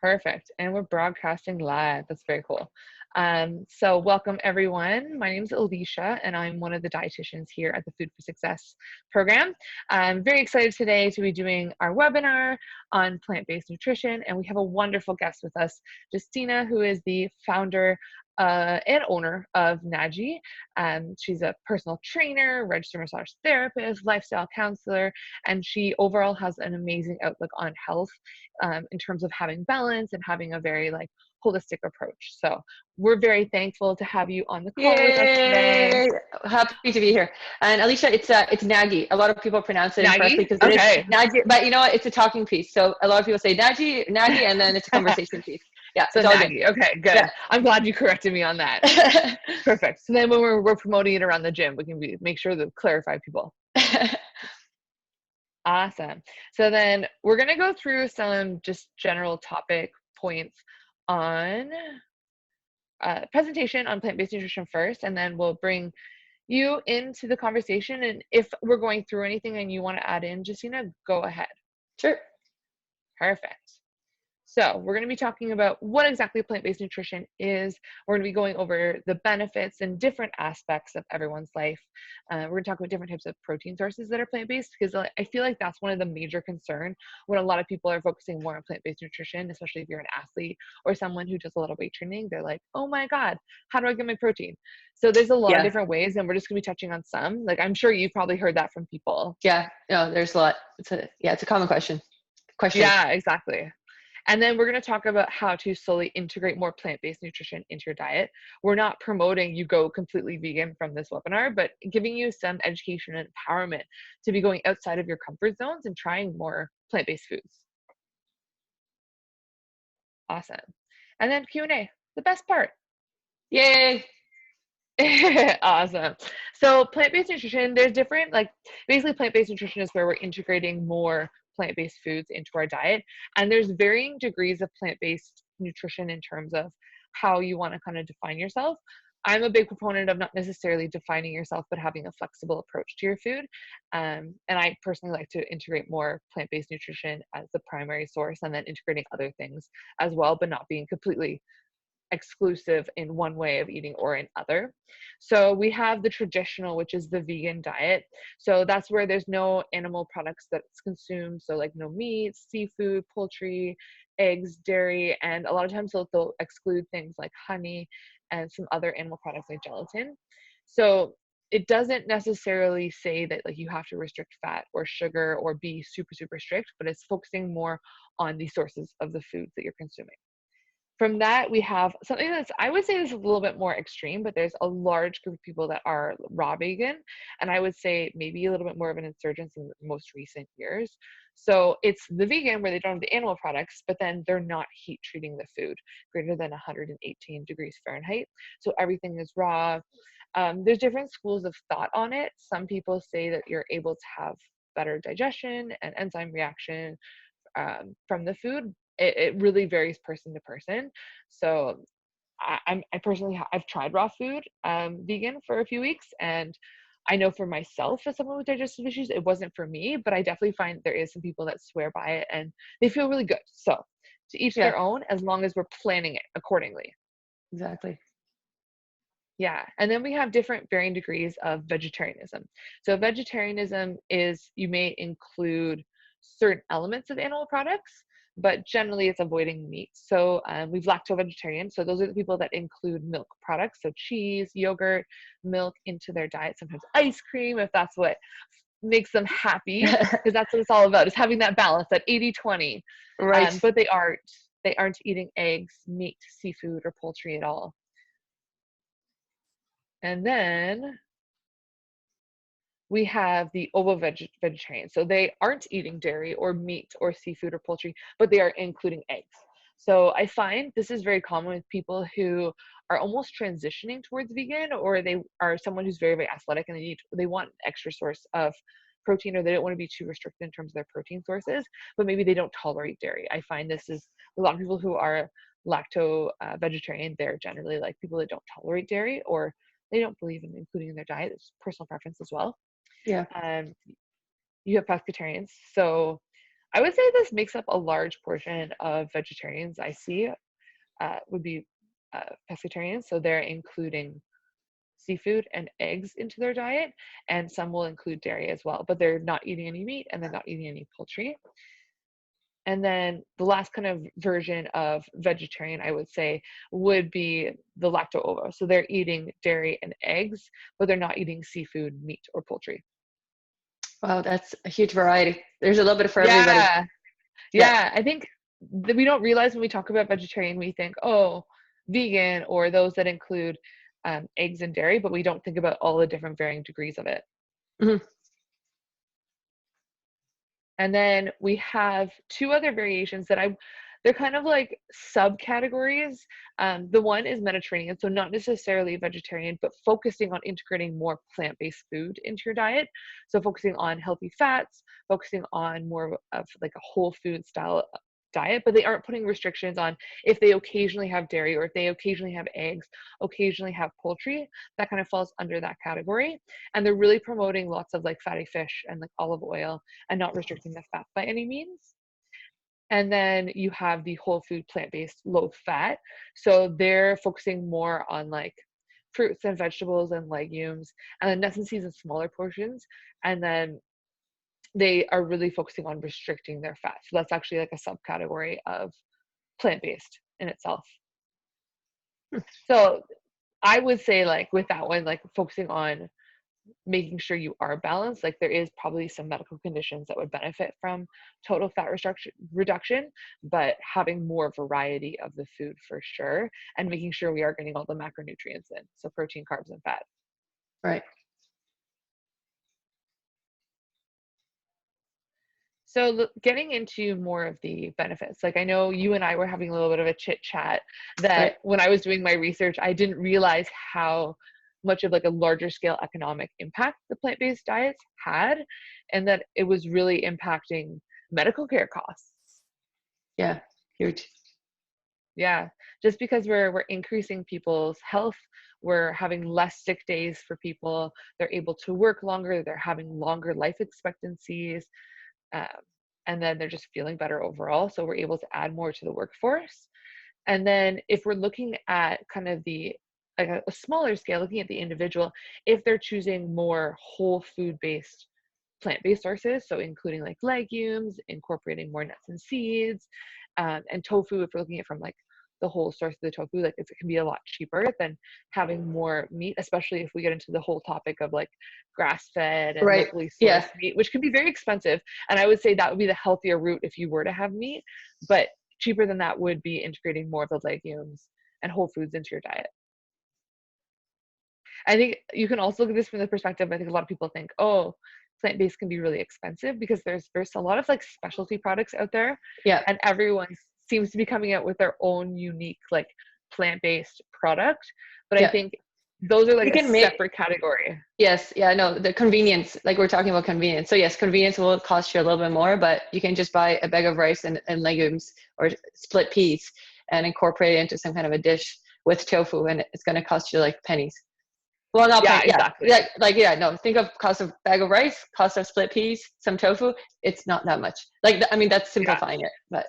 Perfect. And we're broadcasting live. That's very cool. So welcome everyone. My name is Alysha and I'm one of the dietitians here at the Food for Success program. I'm very excited today to be doing our webinar on plant-based nutrition, and we have a wonderful guest with us, Justyna, who is the founder and owner of NAGI. She's a personal trainer, registered massage therapist, lifestyle counselor, and she overall has an amazing outlook on health in terms of having balance and having a very holistic approach. So we're very thankful to have you on the call with us today. Happy to be here. And Alysha, it's NAGI. A lot of people pronounce it incorrectly because it is NAGI, but you know what? It's a talking piece. So a lot of people say NAGI, and then it's a conversation piece. Yeah, so it's all NAGI. good. Okay, good. Yeah. I'm glad you corrected me on that. Perfect. So then when we're promoting it around the gym, we can make sure to clarify people. Awesome. So then we're going to go through some just general topic points on presentation on plant-based nutrition first, and then we'll bring you into the conversation. And if we're going through anything and you want to add in, Justyna, go ahead. Sure. Perfect. So we're going to be talking about what exactly plant-based nutrition is. We're going to be going over the benefits and different aspects of everyone's life. We're going to talk about different types of protein sources that are plant-based, because I feel like that's one of the major concerns when a lot of people are focusing more on plant-based nutrition, especially if you're an athlete or someone who does a lot of weight training. They're like, oh my God, how do I get my protein? So there's a lot of different ways, and we're just going to be touching on some. I'm sure you've probably heard that from people. Yeah, no, there's a lot. It's a common question. Yeah, exactly. And then we're going to talk about how to slowly integrate more plant-based nutrition into your diet. We're not promoting you go completely vegan from this webinar, but giving you some education and empowerment to be going outside of your comfort zones and trying more plant-based foods. Awesome. And then Q&A, the best part. Yay. Awesome. So plant-based nutrition, there's different, basically plant-based nutrition is where we're integrating more plant-based foods into our diet. And there's varying degrees of plant-based nutrition in terms of how you want to kind of define yourself. I'm a big proponent of not necessarily defining yourself, but having a flexible approach to your food. And I personally like to integrate more plant-based nutrition as the primary source, and then integrating other things as well, but not being completely exclusive in one way of eating or in other. So we have the traditional, which is the vegan diet. So that's where there's no animal products that's consumed. So no meat, seafood, poultry, eggs, dairy, and a lot of times they'll exclude things like honey and some other animal products like gelatin. So it doesn't necessarily say that you have to restrict fat or sugar or be super, super strict, but it's focusing more on the sources of the foods that you're consuming. From that, we have something that's, I would say, this is a little bit more extreme, but there's a large group of people that are raw vegan, and I would say maybe a little bit more of an insurgence in the most recent years. So it's the vegan where they don't have the animal products, but then they're not heat treating the food greater than 118 degrees Fahrenheit. So everything is raw. There's different schools of thought on it. Some people say that you're able to have better digestion and enzyme reaction from the food. It really varies person to person. So I personally, I've tried raw food vegan for a few weeks, and I know for myself, as someone with digestive issues, it wasn't for me, but I definitely find there is some people that swear by it and they feel really good. So to each their own, as long as we're planning it accordingly. Exactly. Yeah. And then we have different varying degrees of vegetarianism. So vegetarianism is, you may include certain elements of animal products, but generally it's avoiding meat. So we've lacto-vegetarian. So those are the people that include milk products. So cheese, yogurt, milk into their diet, sometimes ice cream, if that's what makes them happy, because that's what it's all about, is having that balance, that 80-20. Right. But they aren't eating eggs, meat, seafood, or poultry at all. And then we have the ovo-vegetarian. So they aren't eating dairy or meat or seafood or poultry, but they are including eggs. So I find this is very common with people who are almost transitioning towards vegan, or they are someone who's very, very athletic and they want an extra source of protein, or they don't want to be too restricted in terms of their protein sources, but maybe they don't tolerate dairy. I find this is a lot of people who are lacto-vegetarian, they're generally people that don't tolerate dairy, or they don't believe in including in their diet. It's personal preference as well. Yeah. You have pescatarians. So I would say this makes up a large portion of vegetarians I see would be pescatarians. So they're including seafood and eggs into their diet, and some will include dairy as well, but they're not eating any meat and they're not eating any poultry. And then the last kind of version of vegetarian, I would say, would be the lacto-ovo. So they're eating dairy and eggs, but they're not eating seafood, meat, or poultry. Wow, that's a huge variety. There's a little bit for everybody. Yeah. I think that we don't realize when we talk about vegetarian, we think, oh, vegan, or those that include eggs and dairy, but we don't think about all the different varying degrees of it. Mm-hmm. And then we have two other variations that they're kind of like subcategories. The one is Mediterranean, so not necessarily vegetarian, but focusing on integrating more plant-based food into your diet. So focusing on healthy fats, focusing on more of like a whole food style diet, but they aren't putting restrictions on if they occasionally have dairy or if they occasionally have eggs, occasionally have poultry. That kind of falls under that category. And they're really promoting lots of like fatty fish and like olive oil and not restricting the fat by any means. And then you have the whole food plant-based low fat. So they're focusing more on like fruits and vegetables and legumes, and then nuts and seeds in smaller portions. And then they are really focusing on restricting their fat. So that's actually like a subcategory of plant-based in itself. So I would say like with that one, like focusing on making sure you are balanced, like there is probably some medical conditions that would benefit from total fat reduction, but having more variety of the food for sure, and making sure we are getting all the macronutrients in. So protein, carbs, and fat. Right. So getting into more of the benefits, like I know you and I were having a little bit of a chit chat that right. When I was doing my research, I didn't realize how much of like a larger scale economic impact the plant-based diets had, and that it was really impacting medical care costs. Yeah, huge. Yeah, just because we're increasing people's health, we're having less sick days for people, they're able to work longer, they're having longer life expectancies. Um, and then they're just feeling better overall. So we're able to add more to the workforce. And then if we're looking at kind of the like a smaller scale, looking at the individual, if they're choosing more whole food based plant-based sources, so including like legumes, incorporating more nuts and seeds, and tofu, if we're looking at from like the whole source of the tofu, like it can be a lot cheaper than having more meat, especially if we get into the whole topic of like grass-fed and right. locally sourced yeah. meat, which can be very expensive. And I would say that would be the healthier route if you were to have meat, but cheaper than that would be integrating more of the legumes and whole foods into your diet. I think you can also look at this from the perspective, I think a lot of people think, oh, plant-based can be really expensive because there's a lot of like specialty products out there. Yeah. And everyone seems to be coming out with their own unique like plant-based product. But I think those are like a separate category. Yes. Yeah, no, the convenience, like we're talking about convenience. So yes, convenience will cost you a little bit more, but you can just buy a bag of rice and legumes or split peas and incorporate it into some kind of a dish with tofu, and it's going to cost you like pennies. Well, not pennies. Exactly. No, think of cost of bag of rice, cost of split peas, some tofu. It's not that much. Like, I mean, that's simplifying it, but.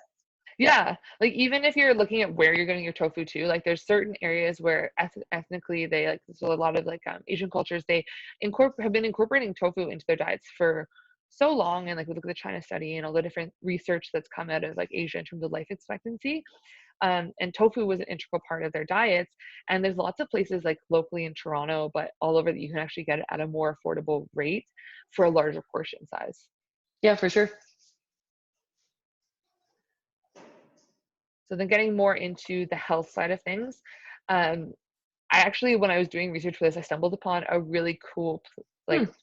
Yeah, like even if you're looking at where you're getting your tofu too, like there's certain areas where ethnically they like, so a lot of like Asian cultures, they have been incorporating tofu into their diets for so long. And like we look at the China study and all the different research that's come out of like Asia in terms of life expectancy, and tofu was an integral part of their diets. And there's lots of places like locally in Toronto, but all over that you can actually get it at a more affordable rate for a larger portion size. Yeah, for sure. So then getting more into the health side of things, I actually, when I was doing research for this, I stumbled upon a really cool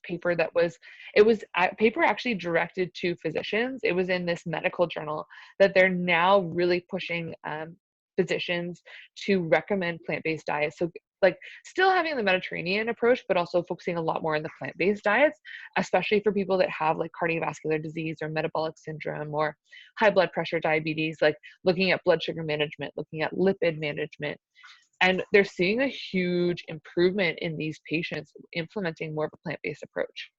paper that was a paper actually directed to physicians. It was in this medical journal that they're now really pushing physicians to recommend plant-based diets. So like still having the Mediterranean approach, but also focusing a lot more on the plant-based diets, especially for people that have like cardiovascular disease or metabolic syndrome or high blood pressure, diabetes, like looking at blood sugar management, looking at lipid management. And they're seeing a huge improvement in these patients implementing more of a plant-based approach.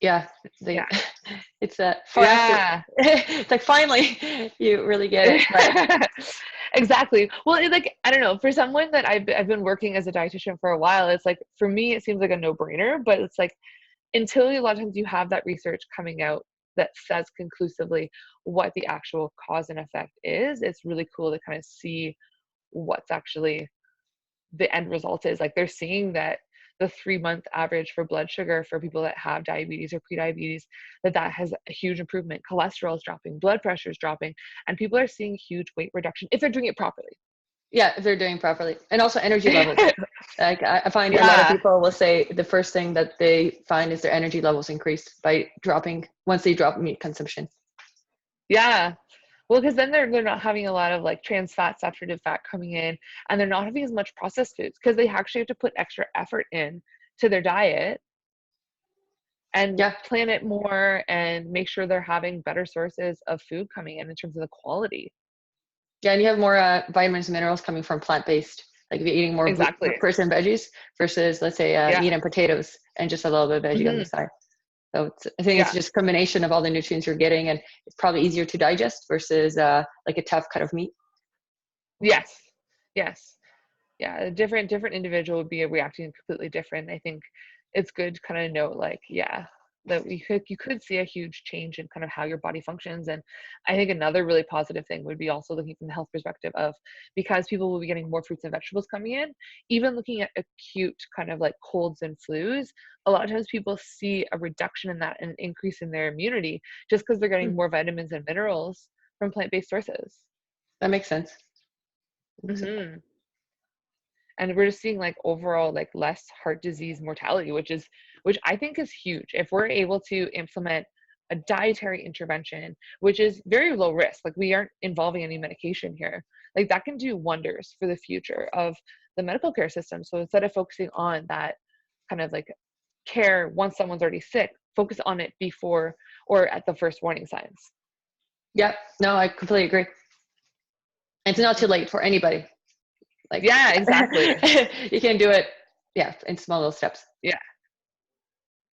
Yeah, Yeah. it's far after. Yeah. It's like finally you really get it. But Exactly. Well, like, I don't know, for someone that I've been working as a dietitian for a while, it's like, for me, it seems like a no-brainer, but it's like, until a lot of times you have that research coming out that says conclusively what the actual cause and effect is, it's really cool to kind of see what's actually the end result is. Like, they're seeing that the 3-month average for blood sugar for people that have diabetes or prediabetes, that has a huge improvement. Cholesterol is dropping, blood pressure is dropping, and people are seeing huge weight reduction if they're doing it properly. yeah, if they're doing properly, and also energy levels. Like I find a lot of Yeah. people will say the first thing that they find is their energy levels increased by once they drop meat consumption. Yeah. Well, because then they're not having a lot of like trans fat, saturated fat coming in, and they're not having as much processed foods because they actually have to put extra effort in to their diet and Yeah, plan it more and make sure they're having better sources of food coming in terms of the quality. yeah, and you have more vitamins and minerals coming from plant-based. Like if you're eating more Exactly. fruits and veggies versus, let's say, Yeah. meat and potatoes and just a little bit of veggie on the side. So I think it's Yeah. just a combination of all the nutrients you're getting, and it's probably easier to digest versus like a tough cut of meat. Yes. Yes. Yeah. A different individual would be reacting completely different. I think it's good to kind of note, like, yeah, that you could see a huge change in kind of how your body functions. And I think another really positive thing would be also looking from the health perspective of, because people will be getting more fruits and vegetables coming in, even looking at acute kind of like colds and flus, a lot of times people see a reduction in that and an increase in their immunity just because they're getting more vitamins and minerals from plant-based sources. That makes sense. Hmm. And we're just seeing like overall like less heart disease mortality, which I think is huge. If we're able to implement a dietary intervention, which is very low risk, like we aren't involving any medication here, like that can do wonders for the future of the medical care system. So instead of focusing on that kind of like care once someone's already sick, focus on it before or at the first warning signs. Yeah, no, I completely agree. It's not too late for anybody. Like, Yeah, exactly. you can do it, yeah, in small little steps. Yeah,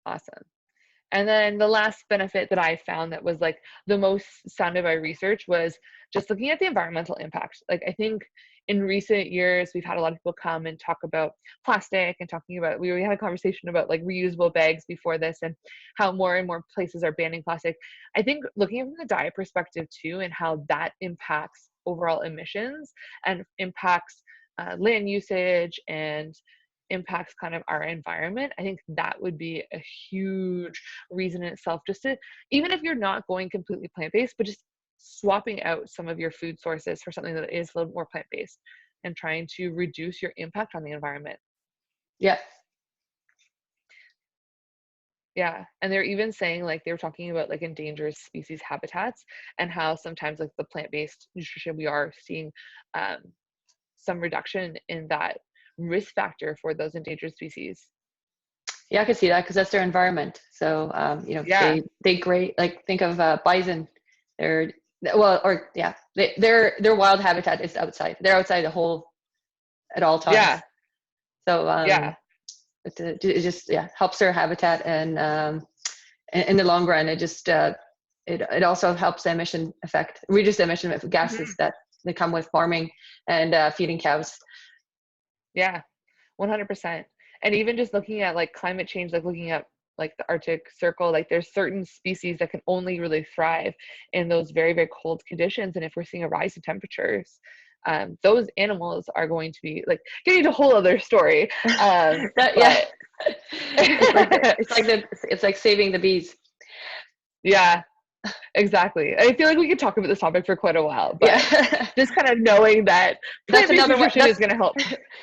awesome. And then the last benefit that I found that was like the most sounded by research was just looking at the environmental impact. Like, I think in recent years, we've had a lot of people come and talk about plastic and talking about, we had a conversation about like reusable bags before this and how more and more places are banning plastic. I think looking from the diet perspective too, and how that impacts overall emissions and impacts land usage and impacts kind of our environment, I think that would be a huge reason in itself, just to, even if you're not going completely plant-based, but just swapping out some of your food sources for something that is a little more plant-based and trying to reduce your impact on the environment. Yeah. Yeah. And they're even saying, like, they were talking about like endangered species habitats and how sometimes like the plant-based nutrition, we are seeing um, some reduction in that risk factor for those endangered species. Yeah, I could see that because that's their environment. So, Yeah. they great, like think of bison. They're, well, or yeah, their wild habitat is outside. They're outside at all times. Yeah. So, Yeah. it just, yeah, helps their habitat, and in the long run, it also helps the reduce the emission of gases that come with farming and feeding cows. Yeah. 100%. And even just looking at like climate change, like looking at like the Arctic Circle, like there's certain species that can only really thrive in those very, very cold conditions. And if we're seeing a rise in temperatures, those animals are going to be like getting to a whole other story. Yeah, it's like saving the bees. Yeah, exactly. I feel like we could talk about this topic for quite a while, but Yeah. just kind of knowing that plant-based nutrition is going to help.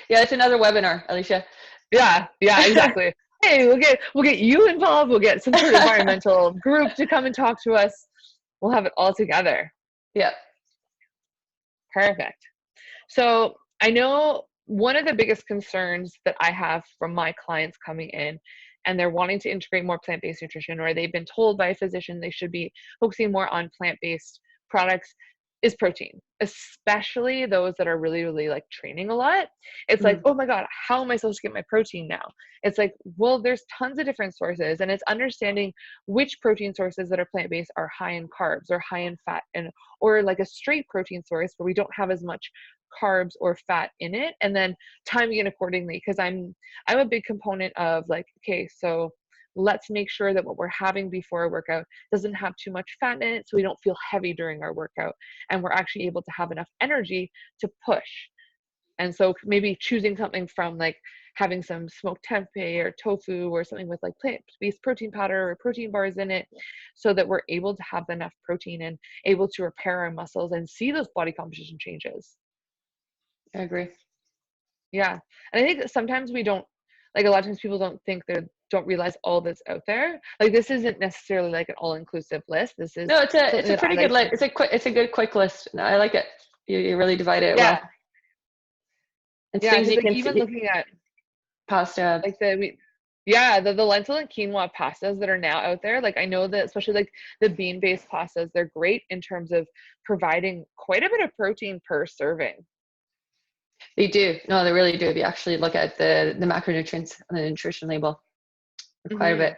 Yeah, it's another webinar, Alysha. Yeah, exactly. Hey, we'll get you involved. We'll get some sort of environmental group to come and talk to us. We'll have it all together. Yeah. Perfect. So I know one of the biggest concerns that I have from my clients coming in, and they're wanting to integrate more plant-based nutrition, or they've been told by a physician they should be focusing more on plant-based products, is protein, especially those that are really, really like training a lot. It's like, Mm. oh my God, how am I supposed to get my protein now? It's like, well, there's tons of different sources, and it's understanding which protein sources that are plant-based are high in carbs or high in fat, and or like a straight protein source where we don't have as much carbs or fat in it, and then timing it accordingly. Because I'm a big component of like, okay, so let's make sure that what we're having before a workout doesn't have too much fat in it, so we don't feel heavy during our workout, and we're actually able to have enough energy to push. And so maybe choosing something from like having some smoked tempeh or tofu or something with like plant-based protein powder or protein bars in it, so that we're able to have enough protein and able to repair our muscles and see those body composition changes. I agree. Yeah. And I think that sometimes we don't, like a lot of times people don't realize all that's out there. Like this isn't necessarily like an all-inclusive list. This is No, it's something a that I pretty good like list. to, It's a good quick list. No, I like it. You really divided it yeah. well. It's Yeah. things Cause you like can even see. looking at Pasta. like the lentil and quinoa pastas that are now out there, like I know that especially like the bean-based pastas, they're great in terms of providing quite a bit of protein per serving. They do. No, they really do. If you actually look at the macronutrients on the nutrition label, quite a Hmm. bit.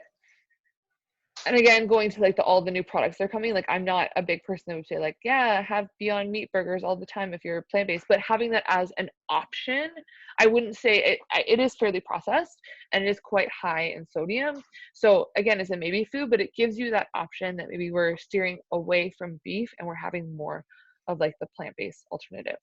And again, going to like all the new products they're coming, like I'm not a big person that would say like, yeah, have Beyond Meat burgers all the time if you're plant-based, but having that as an option, I wouldn't say it is fairly processed and it is quite high in sodium. So again, it's a maybe food, but it gives you that option that maybe we're steering away from beef and we're having more of like the plant-based alternative.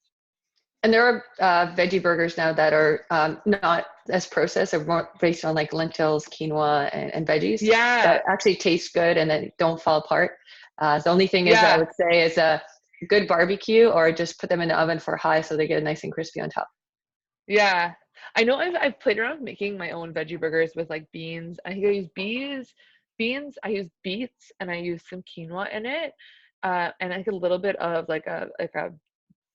And there are veggie burgers now that are not as processed, or more based on like lentils, quinoa, and veggies Yeah. that actually taste good and then don't fall apart. The only thing is, I Yeah. would say, is a good barbecue, or just put them in the oven for high so they get nice and crispy on top. Yeah. I know I've played around making my own veggie burgers with like beans. I think I use beans, I use beets, and I use some quinoa in it. And I think a little bit of like a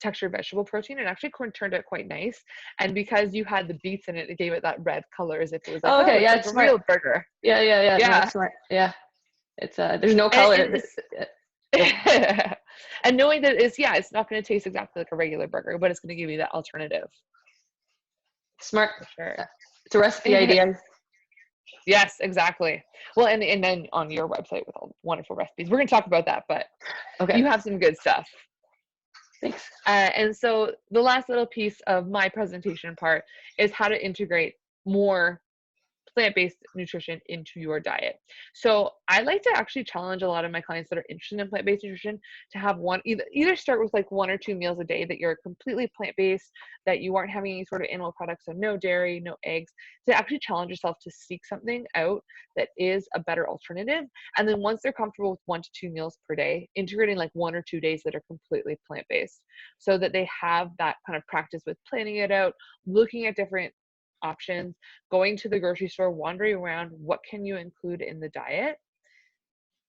textured vegetable protein, and actually corn turned out quite nice. And because you had the beets in it, it gave it that red color as if it was like, Oh, oh, okay, it's yeah, like it's a smart. real burger. Yeah. No, Yeah. it's smart. Yeah, it's there's no And color. it's and knowing that it's not going to taste exactly like a regular burger, but it's going to give you that alternative Smart. for sure. It's a recipe idea. Yes, exactly. Well, and then on your website with all the wonderful recipes, we're going to talk about that, but Okay, you have some good stuff. thanks. And so the last little piece of my presentation part is how to integrate more plant-based nutrition into your diet. So I like to actually challenge a lot of my clients that are interested in plant-based nutrition to have either start with like 1 or 2 meals a day that you're completely plant-based, that you aren't having any sort of animal products, so no dairy, no eggs, to actually challenge yourself to seek something out that is a better alternative. And then once they're comfortable with 1 to 2 meals per day, integrating like 1 or 2 days that are completely plant-based, so that they have that kind of practice with planning it out, looking at different options, going to the grocery store, wandering around, what can you include in the diet?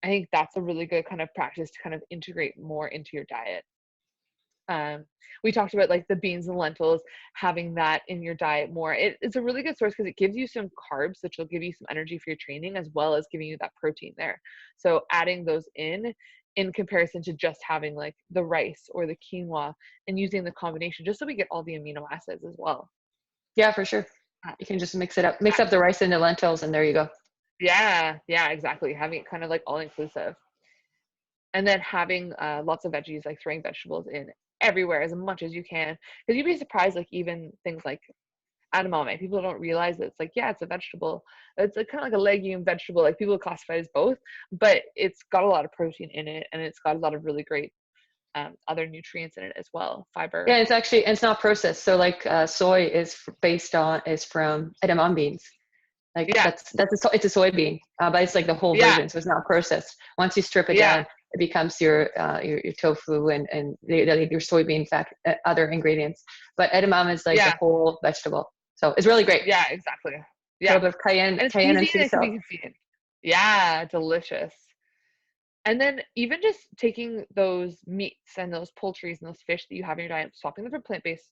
I think that's a really good kind of practice to kind of integrate more into your diet. Um, we talked about like the beans and lentils, having that in your diet more. It's a really good source because it gives you some carbs, which will give you some energy for your training, as well as giving you that protein there. So adding those in comparison to just having like the rice or the quinoa, and using the combination just so we get all the amino acids as well. Yeah, for sure. You can just mix it up. Mix up the rice and the lentils, and there you go. Yeah, exactly. Having it kind of like all inclusive. And then having lots of veggies, like throwing vegetables in everywhere as much as you can. Because you'd be surprised, like even things like edamame. People don't realize that it's like, yeah, it's a vegetable. It's kind of like a legume vegetable. Like people classify it as both, but it's got a lot of protein in it, and it's got a lot of really great other nutrients in it as well. Yeah, Fiber. it's not processed. So like soy is from edamame beans. Like Yeah, it's a soybean, but it's like the whole yeah, version, so it's not processed. Once you strip it down, yeah, it becomes your tofu and your soybean fat, other ingredients. But edamame is like the yeah, whole vegetable, so it's really great. yeah, exactly. A Yeah, little bit of and it's cayenne and easy sea and it can be salt. convenient. Yeah, delicious. And then even just taking those meats and those poultries and those fish that you have in your diet, swapping them for plant-based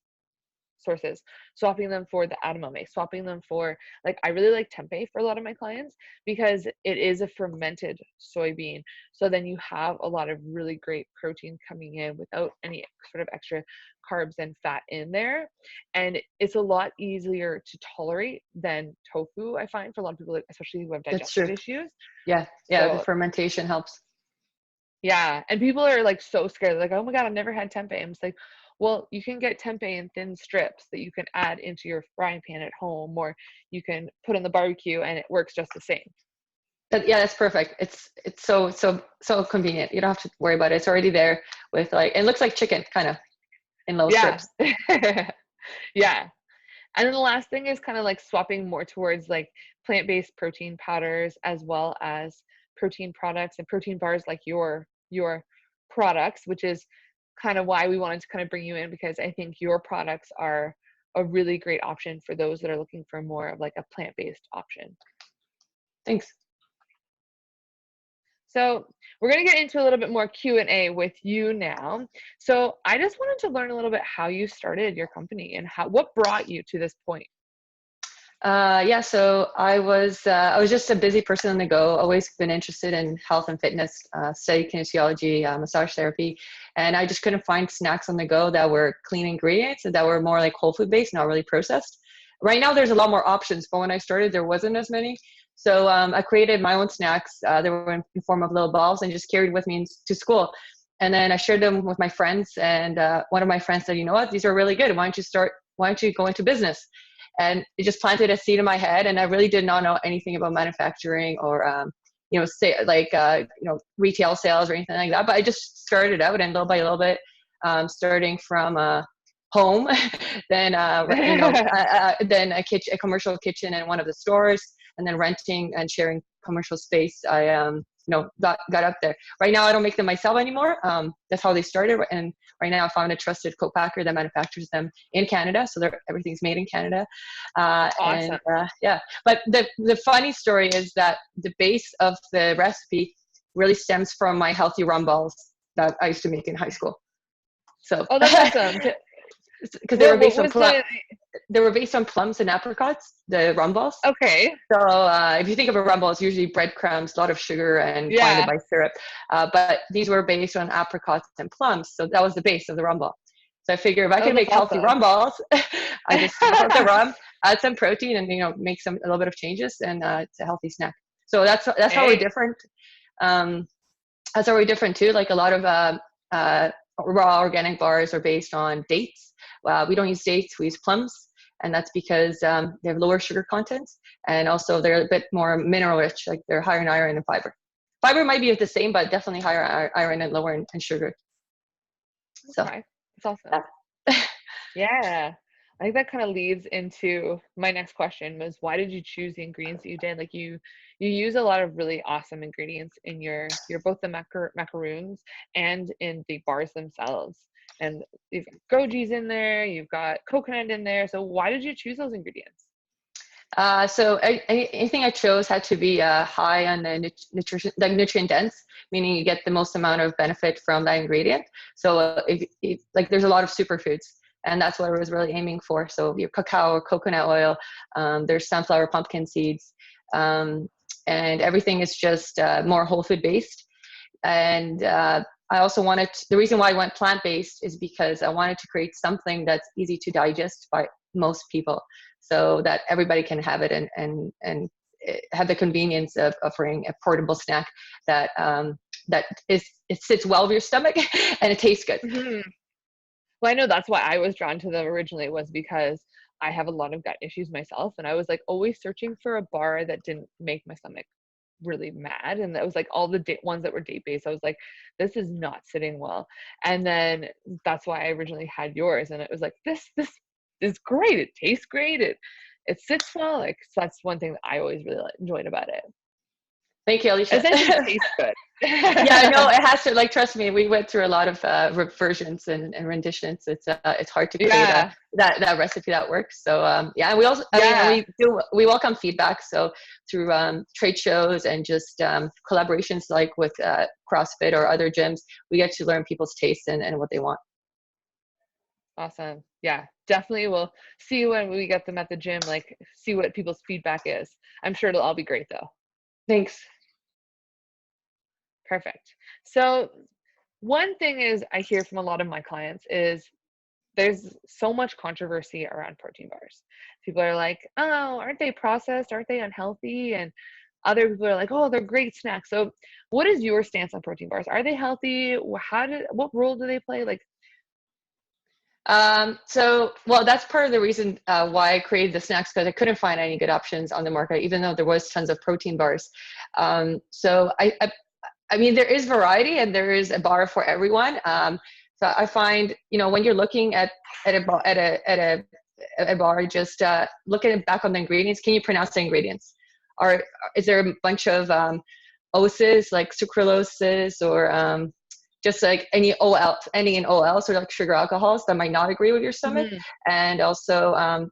sources, swapping them for the edamame, swapping them for, like, I really like tempeh for a lot of my clients because it is a fermented soybean. So then you have a lot of really great protein coming in without any sort of extra carbs and fat in there. And it's a lot easier to tolerate than tofu, I find, for a lot of people, especially who have That's digestive true. issues. Yeah. Yeah. The So fermentation helps. yeah, and people are like so scared. They're like, "Oh my God, I've never had tempeh." I'm just like, well, you can get tempeh in thin strips that you can add into your frying pan at home, or you can put on the barbecue and it works just the same. Yeah, that's perfect. It's so convenient. You don't have to worry about it. It's already there with like, it looks like chicken kind of in little Yeah. strips. Yeah. And then the last thing is kind of like swapping more towards like plant-based protein powders as well as protein products and protein bars like your products, which is kind of why we wanted to kind of bring you in, because I think your products are a really great option for those that are looking for more of like a plant-based option. Thanks. So we're going to get into a little bit more Q&A with you now. So I just wanted to learn a little bit how you started your company and what brought you to this point. Yeah, so I was just a busy person on the go. Always been interested in health and fitness, studied kinesiology, massage therapy, and I just couldn't find snacks on the go that were clean ingredients and that were more like whole food based, not really processed. Right now, there's a lot more options, but when I started, there wasn't as many. So I created my own snacks. They were in form of little balls and just carried with me to school. And then I shared them with my friends. And one of my friends said, "You know what? These are really good. Why don't you go into business?" And it just planted a seed in my head. And I really did not know anything about manufacturing or, say like, retail sales or anything like that. But I just started out, and little by little bit, starting from home, then, then a commercial kitchen in one of the stores, and then renting and sharing commercial space. I, got up there. Right now, I don't make them myself anymore. That's how they started. And right now, I found a trusted co-packer that manufactures them in Canada. So everything's made in Canada. Awesome. Yeah. But the funny story is that the base of the recipe really stems from my healthy rum balls that I used to make in high school. So. Oh, that's awesome. Because they were based on they were based on plums and apricots, the rum balls. Okay. So if you think of a rum ball, it's usually breadcrumbs, a lot of sugar, and blinded by syrup. But these were based on apricots and plums, so that was the base of the rum ball. So I figured if I could make healthy rum balls, I just swap out the rum, add some protein, and make a little bit of changes, and it's a healthy snack. So that's how we're different. That's how we're different too. Like a lot of raw organic bars are based on dates. We don't use dates, we use plums, and that's because they have lower sugar content, and also they're a bit more mineral rich, like they're higher in iron and fiber. Fiber might be the same, but definitely higher iron and lower in sugar. So okay. That's awesome. Yeah. I think that kind of leads into my next question was, why did you choose the ingredients that you did? Like you use a lot of really awesome ingredients in your both the macaroons and in the bars themselves. And you've got goji's in there, you've got coconut in there. So why did you choose those ingredients? So anything I chose had to be high on the nutrition, like nutrient dense, meaning you get the most amount of benefit from that ingredient. So if like there's a lot of superfoods, and that's what I was really aiming for. So your cacao or coconut oil, there's sunflower, pumpkin seeds, and everything is just more whole food based. And I also the reason why I went plant-based is because I wanted to create something that's easy to digest by most people, so that everybody can have it and have the convenience of offering a portable snack that it sits well with your stomach and it tastes good. Mm-hmm. Well, I know that's why I was drawn to them originally, was because I have a lot of gut issues myself, and I was like always searching for a bar that didn't make my stomach really mad. And that was like all the ones that were date based. I was like, this is not sitting well. And then that's why I originally had yours, and it was like, this is great. It tastes great. It sits well. Like, so that's one thing that I always really enjoyed about it. Thank you, Alysha. Essentially, it tastes good. Yeah, no, it has to. Like, trust me, we went through a lot of reversions and renditions. It's hard to create that recipe that works. So yeah, and we also we welcome feedback. So through trade shows and just collaborations like with CrossFit or other gyms, we get to learn people's tastes and what they want. Awesome. Yeah, definitely. We'll see when we get them at the gym, like see what people's feedback is. I'm sure it'll all be great though. Thanks. Perfect. So one thing is I hear from a lot of my clients is there's so much controversy around protein bars. People are like, oh, aren't they processed? Aren't they unhealthy? And other people are like, oh, they're great snacks. So what is your stance on protein bars? Are they healthy? What role do they play? Like, Well, that's part of the reason why I created the snacks, because I couldn't find any good options on the market, even though there was tons of protein bars. I mean, there is variety and there is a bar for everyone. So I find, when you're looking at a bar, just look at it back on the ingredients. Can you pronounce the ingredients? Or is there a bunch of OSs like sucraloses or just like any OL, any in OL, sort of like sugar alcohols that might not agree with your stomach. mhm, And also,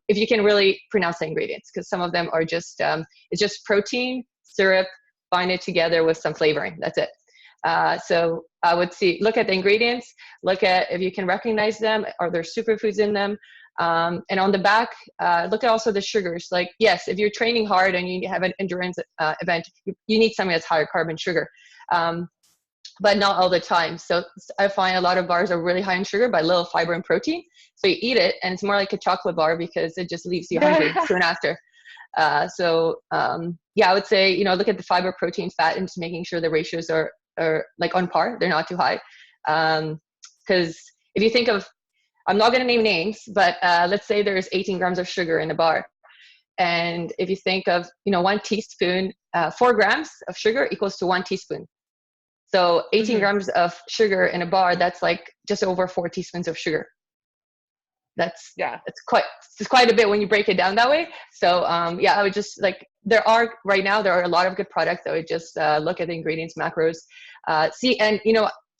if you can really pronounce the ingredients, because some of them are just, it's just protein, syrup, bind it together with some flavoring. That's it. So I would look at the ingredients, look at if you can recognize them, are there superfoods in them? And on the back, look at also the sugars. Like, yes, if you're training hard and you have an endurance event, you need something that's higher carb and sugar. But not all the time. So I find a lot of bars are really high in sugar, but little fiber and protein. So you eat it and it's more like a chocolate bar because it just leaves you hungry soon after. Yeah, I would say, look at the fiber, protein, fat, and just making sure the ratios are like on par. They're not too high. Because if you think of, I'm not going to name names, but let's say there's 18 grams of sugar in a bar. And if you think of, 1 teaspoon, 4 grams of sugar equals to 1 teaspoon. So 18 grams of sugar in a bar, that's like just over 4 teaspoons of sugar. It's quite a bit when you break it down that way. So yeah, I would just right now there are a lot of good products. I would just look at the ingredients, macros, see, and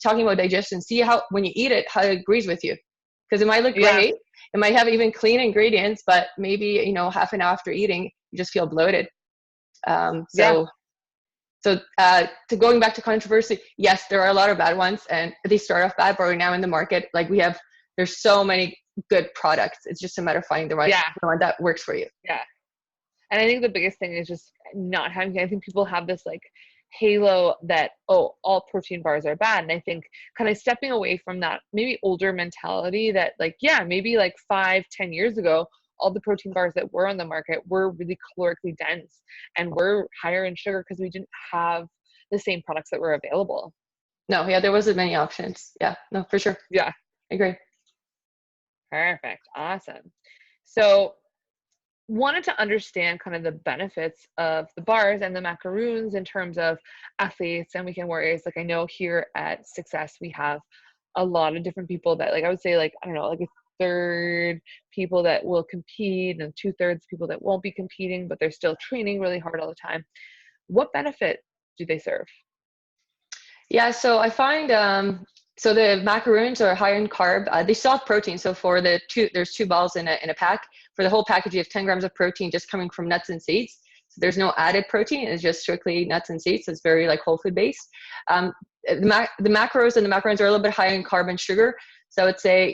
talking about digestion, see how when you eat it, how it agrees with you. Because it might look great, it might have even clean ingredients, but maybe half an hour after eating, you just feel bloated. So to going back to controversy, yes, there are a lot of bad ones and they start off bad, but right now in the market, there's so many good products. It's just a matter of finding the one that works for you. Yeah. And I think the biggest thing is just not having, I think people have this like halo that, oh, all protein bars are bad. And I think kind of stepping away from that maybe older mentality that maybe like 5-10 years ago, all the protein bars that were on the market were really calorically dense and were higher in sugar because we didn't have the same products that were available. No, yeah, there wasn't many options. Yeah, no, for sure. Yeah. I agree. Perfect. Awesome. So wanted to understand kind of the benefits of the bars and the macaroons in terms of athletes and weekend warriors. Like I know here at Success, we have a lot of different people that I would say I don't know, like a third people that will compete and 2/3 people that won't be competing, but they're still training really hard all the time. What benefit do they serve? Yeah, so I find so the macaroons are high in carb. They still have protein. So for there's 2 balls in a pack. For the whole package, you have 10 grams of protein just coming from nuts and seeds. So there's no added protein. It's just strictly nuts and seeds. So it's very whole food based. The macros and the macaroons are a little bit higher in carb and sugar. So I would say,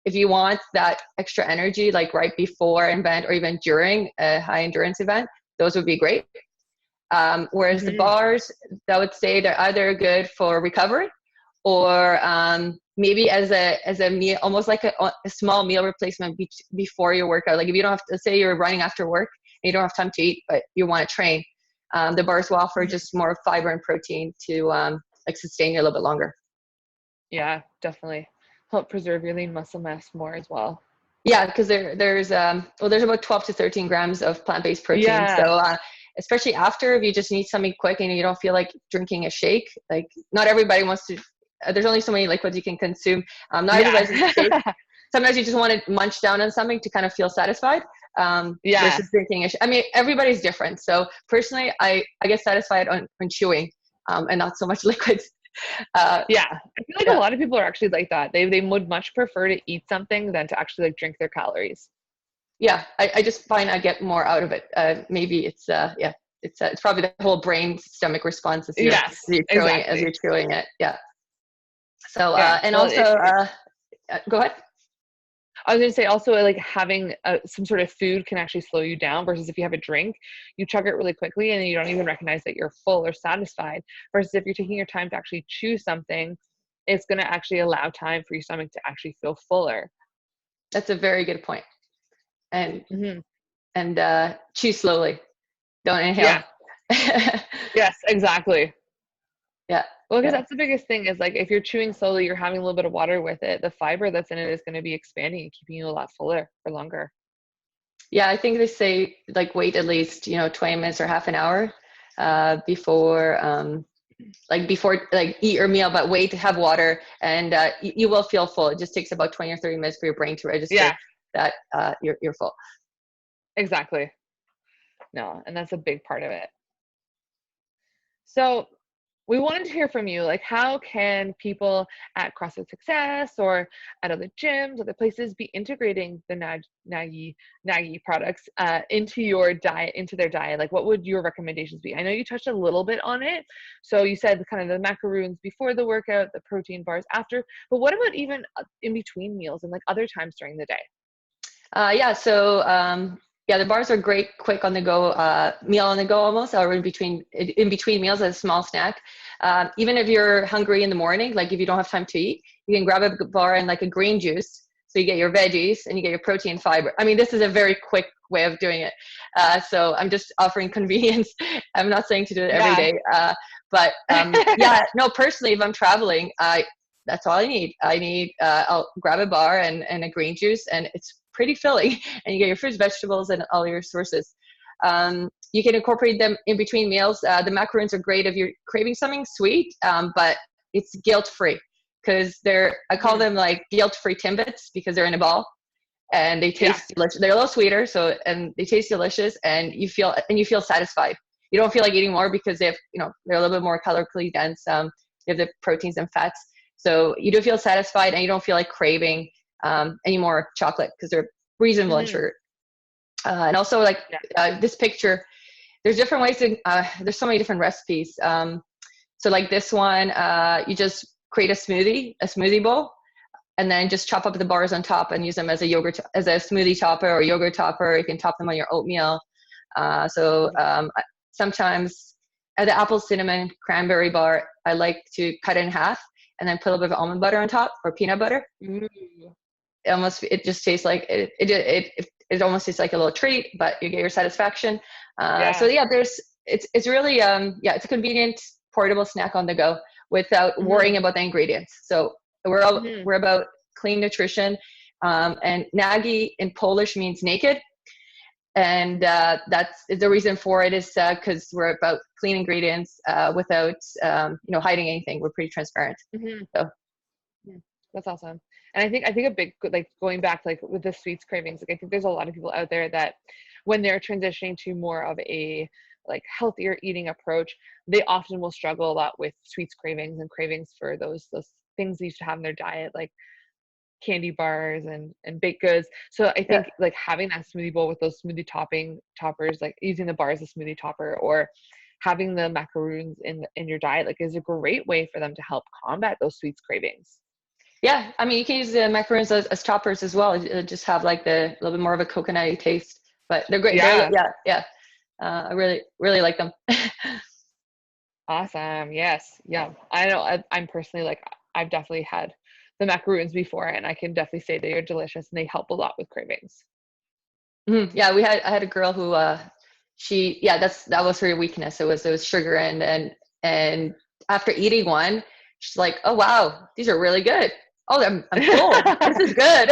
if you want that extra energy, right before an event or even during a high endurance event, those would be great. Whereas the bars, I would say they're either good for recovery or maybe as a meal, almost like a small meal replacement before your workout. Like if you don't have to, say you're running after work and you don't have time to eat, but you want to train, the bars will offer just more fiber and protein to sustain you a little bit longer. Yeah, definitely. Help preserve your lean muscle mass more as well. Yeah, because there's about 12 to 13 grams of plant-based protein. Yeah. So especially after, if you just need something quick and you don't feel like drinking a shake, not everybody wants to. There's only so many liquids you can consume. Not everybody's a shake. Sometimes you just want to munch down on something to kind of feel satisfied. Versus drinking a shake. I mean, everybody's different. So personally, I get satisfied on chewing, and not so much liquids. I feel like a lot of people are actually like that. They would much prefer to eat something than to actually drink their calories. Yeah, I just find I get more out of it. Maybe it's it's probably the whole brain stomach response as you're chewing it. Yeah. So and also go ahead. I was going to say also like having some sort of food can actually slow you down versus if you have a drink, you chug it really quickly and you don't even recognize that you're full or satisfied. Versus if you're taking your time to actually chew something, it's going to actually allow time for your stomach to actually feel fuller. That's a very good point. And Mm-hmm. chew slowly. Don't inhale. Yeah. Yes, exactly. Yeah. Well, because Yeah. that's the biggest thing is like if you're chewing slowly, you're having a little bit of water with it. The fiber that's in it is going to be expanding and keeping you a lot fuller for longer. Yeah, I think they say like wait at least 20 minutes or half an hour before like eat your meal, but wait to have water, and you will feel full. It just takes about 20 or 30 minutes for your brain to register Yeah, that you're full. exactly. No, and that's a big part of it. So we wanted to hear from you, like how can people at CrossFit Success or at other gyms, other places be integrating the NAGI products into your diet, into their diet? Like what would your recommendations be? I know you touched a little bit on it. So you said kind of the macaroons before the workout, the protein bars after, but what about even in between meals and like other times during the day? Yeah, the bars are great, quick on the go, meal on the go almost, or in between meals as a small snack. Even if you're hungry in the morning, like if you don't have time to eat, you can grab a bar and like a green juice. So you get your veggies and you get your protein, fiber. I mean, this is a very quick way of doing it. So I'm just offering convenience. I'm not saying to do it every Yeah. day. Yeah, no, personally, if I'm traveling, that's all I need. I'll grab a bar and a green juice, and it's pretty filling, and you get your fruits, vegetables, and all your sources. You can incorporate them in between meals. The macaroons are great if you're craving something sweet, but it's guilt-free because I call them like guilt-free Timbits because they're in a ball and they taste delicious. They're a little sweeter, and they taste delicious, and you feel satisfied. You don't feel like eating more because they're a little bit more calorically dense. They have the proteins and fats, so you do feel satisfied, and you don't feel like craving any more chocolate because they're reasonable in sugar. And also this picture, there's different ways there's so many different recipes. So like this one, you just create a smoothie bowl, and then just chop up the bars on top and use them as a smoothie topper or yogurt topper. You can top them on your oatmeal. Sometimes the apple cinnamon cranberry bar, I like to cut it in half and then put a little bit of almond butter on top or peanut butter. It just tastes like it almost tastes like a little treat, but you get your satisfaction. So yeah, it's really it's a convenient portable snack on the go without worrying about the ingredients. So we're about clean nutrition, and nagi in Polish means naked, and that's the reason for it is because we're about clean ingredients without hiding anything. We're pretty transparent. So that's awesome. And I think a big, like going back, like with the sweets cravings, like I think there's a lot of people out there that when they're transitioning to more of a like healthier eating approach, they often will struggle a lot with sweets cravings and cravings for those things they used to have in their diet, like candy bars and baked goods. So I think like having that smoothie bowl with those smoothie toppers, like using the bar as a smoothie topper, or having the macaroons in your diet, like is a great way for them to help combat those sweets cravings. Yeah, I mean, you can use the macaroons as toppers as well. Just have like the little bit more of a coconutty taste, but they're great. Yeah. I really, really like them. Awesome. Yes. Yeah. I know. I'm personally like, I've definitely had the macaroons before, and I can definitely say they are delicious and they help a lot with cravings. Yeah, I had a girl who that was her weakness. It was sugar, and after eating one, she's like, oh wow, these are really good. Oh, I'm full. This is good.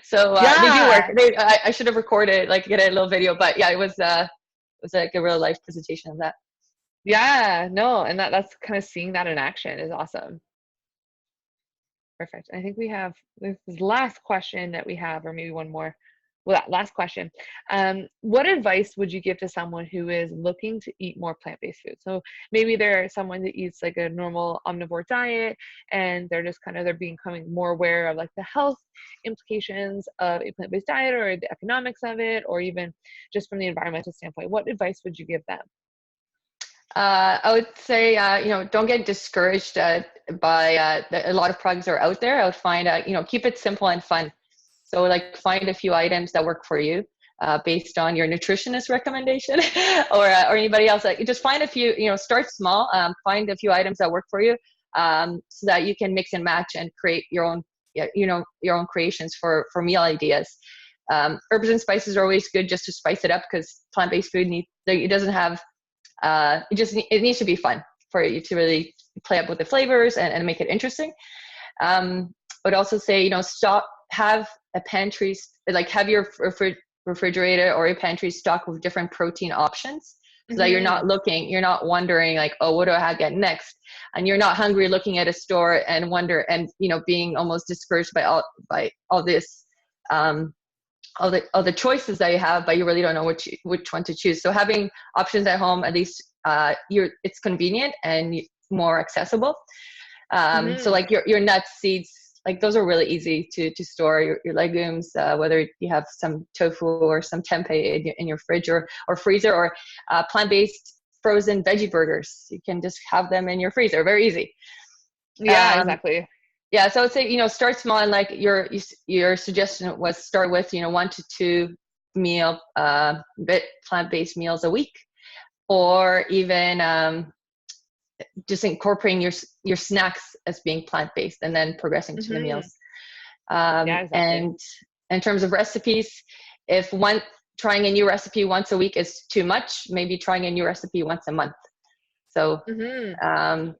So they do work. I should have recorded, like get a little video, but yeah, it was like a real life presentation of that. Yeah, no, and that's kind of seeing that in action is awesome. Perfect. I think we have this last question that we have, or maybe one more. Well, that last question. What advice would you give to someone who is looking to eat more plant-based food? So maybe they're someone that eats like a normal omnivore diet, and they're becoming more aware of like the health implications of a plant-based diet, or the economics of it, or even just from the environmental standpoint. What advice would you give them? I would say, don't get discouraged by a lot of products that are out there. I would find, keep it simple and fun. So like find a few items that work for you based on your nutritionist recommendation or anybody else. Like just find a few, start small, find a few items that work for you so that you can mix and match and create your own, your own creations for meal ideas. Herbs and spices are always good just to spice it up because plant-based food it doesn't have, it needs to be fun for you to really play up with the flavors and make it interesting. I would also say, have a pantry, like have your refrigerator or your pantry stocked with different protein options so that you're not wondering like, oh, what do I get next? And you're not hungry looking at a store and being almost discouraged by all this, all the choices that you have, but you really don't know which one to choose. So having options at home, at least it's convenient and more accessible. So like your nuts, seeds, like those are really easy to store. Your legumes, whether you have some tofu or some tempeh in your fridge or freezer, or plant-based frozen veggie burgers, you can just have them in your freezer. Very easy. Yeah, exactly. Yeah, so I would say, start small, and like your suggestion was start with 1 to 2 plant-based meals a week, or even just incorporating your snacks as being plant-based and then progressing to the meals. Yeah, exactly. And in terms of recipes, if trying a new recipe once a week is too much, maybe trying a new recipe once a month. So, and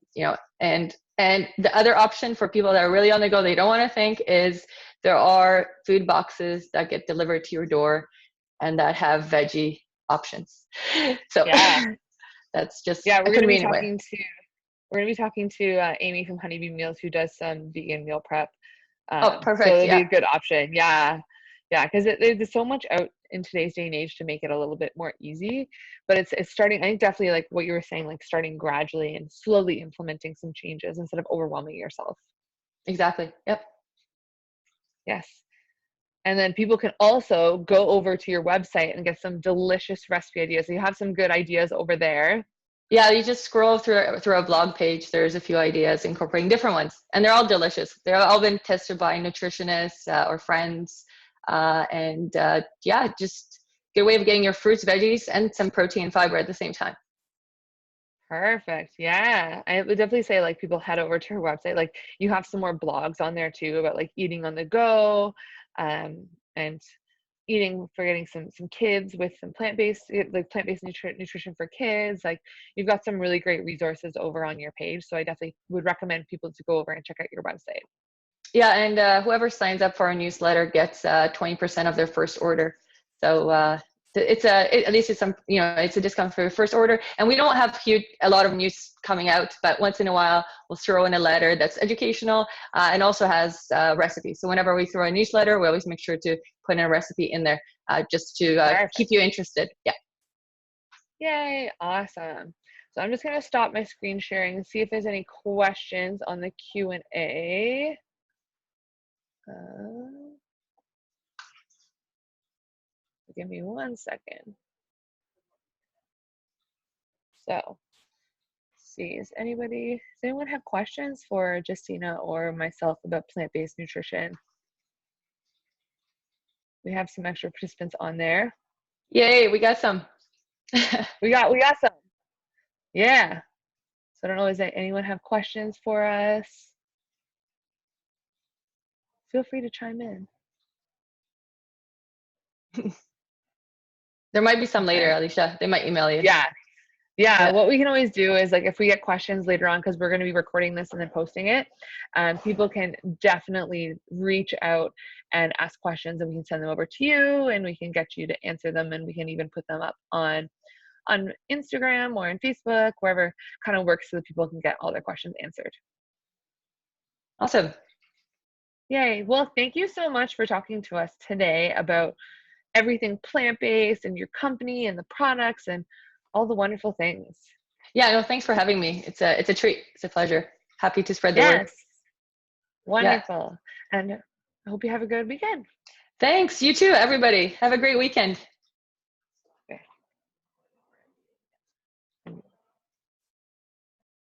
the other option for people that are really on the go, they don't want to think, is there are food boxes that get delivered to your door and that have veggie options. So that's just we're a convenient way. We're going to be talking to Amy from Honeybee Meals, who does some vegan meal prep. Oh, perfect. So it'll be a good option. Yeah, because there's so much out in today's day and age to make it a little bit more easy. But it's starting, I think definitely like what you were saying, like starting gradually and slowly implementing some changes instead of overwhelming yourself. Exactly. Yep. Yes. And then people can also go over to your website and get some delicious recipe ideas. So you have some good ideas over there. Yeah, you just scroll through a blog page. There's a few ideas incorporating different ones, and they're all delicious. They're all been tested by nutritionists or friends, just good way of getting your fruits, veggies, and some protein and fiber at the same time. Perfect. Yeah, I would definitely say like people head over to her website. Like you have some more blogs on there too about like eating on the go, and eating for getting some kids with some plant-based nutrition for kids. Like you've got some really great resources over on your page, so I definitely would recommend people to go over and check out your website. Yeah, and whoever signs up for our newsletter gets 20% of their first order. So it's a discount for your first order. And we don't have a lot of news coming out, but once in a while we'll throw in a letter that's educational and also has recipes. So whenever we throw a newsletter, we always make sure to put in a recipe in there just to keep you interested. Yeah. Yay! Awesome. So I'm just going to stop my screen sharing and see if there's any questions on the Q&A. Give me 1 second. So, let's see, does anyone have questions for Justyna or myself about plant-based nutrition? We have some extra participants on there. Yay, we got some. we got some. Yeah. So I don't know, does anyone have questions for us? Feel free to chime in. There might be some later, Alysha. They might email you. Yeah, what we can always do is like if we get questions later on, because we're going to be recording this and then posting it, people can definitely reach out and ask questions, and we can send them over to you and we can get you to answer them, and we can even put them up on Instagram or on Facebook, wherever kind of works so that people can get all their questions answered. Awesome. Yay. Well, thank you so much for talking to us today about everything plant-based and your company and the products and all the wonderful things. Yeah, no, thanks for having me. It's a treat. It's a pleasure. Happy to spread the word. Wonderful. Yeah. And I hope you have a good weekend. Thanks. You too, everybody. Have a great weekend.